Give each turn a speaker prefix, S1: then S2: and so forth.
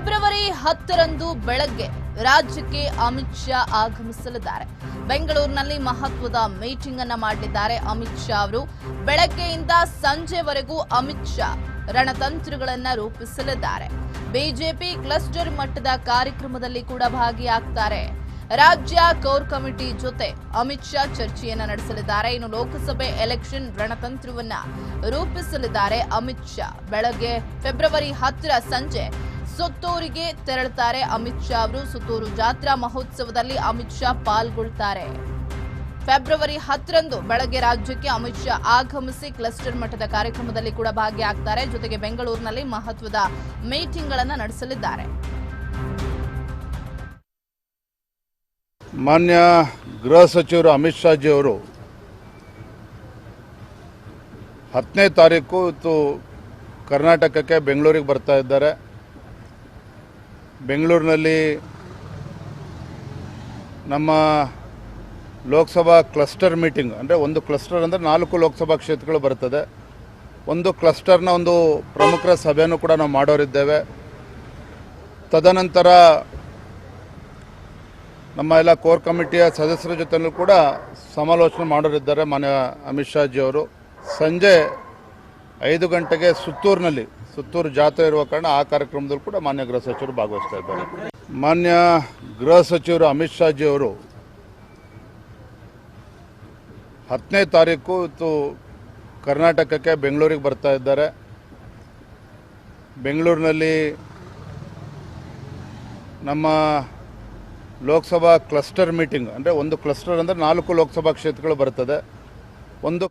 S1: February 10ರಂದು ಬೆಳಗ್ಗೆ ರಾಜ್ಯಕ್ಕೆ ಅಮಿತ್ ಶಾ ಆಗಮಿಸಲಿದ್ದಾರೆ. ಬೆಂಗಳೂರಿನಲ್ಲಿ ಮಹತ್ವದ ಮೀಟಿಂಗ್ ಅನ್ನು ಮಾಡಲಿದ್ದಾರೆ ಅಮಿತ್ ಶಾ ಅವರು. ಬೆಳಗ್ಗೆಯಿಂದ ಸಂಜೆವರೆಗೂ ಅಮಿತ್ ಶಾ ರಣತಂತ್ರಗಳನ್ನು ರೂಪಿಸಲಿದ್ದಾರೆ. ಬಿಜೆಪಿ ಕ್ಲಸ್ಟರ್ ಮಟ್ಟದ ಕಾರ್ಯಕ್ರಮದಲ್ಲಿ ಕೂಡ ಭಾಗಿಯಾಗ್ತಾರೆ. ರಾಜ್ಯ ಕೋರ್ ಕಮಿಟಿ ಜೊತೆ ಅಮಿತ್ ಶಾ ಚರ್ಚೆಯನ್ನ ನಡೆಸಲಿದ್ದಾರೆ. ಇನ್ನು ಲೋಕಸಭೆ ಎಲೆಕ್ಷನ್ ರಣತಂತ್ರವನ್ನ ರೂಪಿಸಲಿದ್ದಾರೆ ಅಮಿತ್ ಶಾ. ಬೆಳಗ್ಗೆ ಫೆಬ್ರವರಿ 10ರ ಸಂಜೆ ಸುತ್ತೂರಿಗೆ ತೆರಳುತ್ತಾರೆ ಅಮಿತ್ ಶಾ ಅವರು. ಸುತ್ತೂರು ಜಾತ್ರಾ ಮಹೋತ್ಸವದಲ್ಲಿ ಅಮಿತ್ ಶಾ ಪಾಲ್ಗೊಳ್ಳುತ್ತಾರೆ. ಫೆಬ್ರವರಿ 10ರಂದು ಬೆಳಗ್ಗೆ ರಾಜ್ಯಕ್ಕೆ ಅಮಿತ್ ಶಾ ಆಗಮಿಸಿ ಕ್ಲಸ್ಟರ್ ಮಟ್ಟದ ಕಾರ್ಯಕ್ರಮದಲ್ಲಿ ಕೂಡ ಭಾಗಿಯಾಗ್ತಾರೆ. ಜೊತೆಗೆ ಬೆಂಗಳೂರಿನಲ್ಲಿ ಮಹತ್ವದ ಮೀಟಿಂಗ್ ಗಳನ್ನು ನಡೆಸಲಿದ್ದಾರೆ.
S2: ಮಾನ್ಯ ಗೃಹ ಸಚಿವರು ಅಮಿತ್ ಶಾ ಜಿ ಅವರು 10ನೇ ತಾರೀಕು ಇವತ್ತು ಕರ್ನಾಟಕಕ್ಕೆ ಬೆಂಗಳೂರಿಗೆ ಬರ್ತಾ ಇದ್ದಾರೆ. ಬೆಂಗಳೂರಿನಲ್ಲಿ ನಮ್ಮ ಲೋಕಸಭಾ ಕ್ಲಸ್ಟರ್ ಮೀಟಿಂಗ್ ಅಂದರೆ ಒಂದು ಕ್ಲಸ್ಟರ್ ಅಂದರೆ 4 ಲೋಕಸಭಾ ಕ್ಷೇತ್ರಗಳು ಬರ್ತದೆ. ಒಂದು ಕ್ಲಸ್ಟರ್ನ ಒಂದು ಪ್ರಮುಖರ ಸಭೆಯನ್ನು ಕೂಡ ನಾವು ಮಾಡೋರಿದ್ದೇವೆ. ತದನಂತರ ನಮ್ಮ ಎಲ್ಲ ಕೋರ್ ಕಮಿಟಿಯ ಸದಸ್ಯರ ಜೊತೆಯೂ ಕೂಡ ಸಮಾಲೋಚನೆ ಮಾಡೋರಿದ್ದಾರೆ ಮಾನ್ಯ ಅಮಿತ್ ಶಾ ಜಿ ಅವರು. ಸಂಜೆ 5 ಗಂಟೆಗೆ ಸುತ್ತೂರು ಜಾತ್ರೆ ಇರುವ ಕಾರಣ ಆ ಕಾರ್ಯಕ್ರಮದಲ್ಲಿ ಕೂಡ ಮಾನ್ಯ ಗೃಹ ಸಚಿವರು ಭಾಗವಹಿಸ್ತಾ ಇದ್ದಾರೆ. ಮಾನ್ಯ ಗೃಹ ಸಚಿವರು ಅಮಿತ್ ಶಾ ಜಿ ಅವರು 10ನೇ ತಾರೀಕು ಇವತ್ತು ಕರ್ನಾಟಕಕ್ಕೆ ಬೆಂಗಳೂರಿಗೆ ಬರ್ತಾ ಇದ್ದಾರೆ. ಬೆಂಗಳೂರಿನಲ್ಲಿ ನಮ್ಮ ಲೋಕಸಭಾ ಕ್ಲಸ್ಟರ್ ಮೀಟಿಂಗ್ ಅಂದರೆ ಒಂದು ಕ್ಲಸ್ಟರ್ ಅಂದರೆ 4 ಲೋಕಸಭಾ ಕ್ಷೇತ್ರಗಳು ಬರ್ತದೆ. ಒಂದು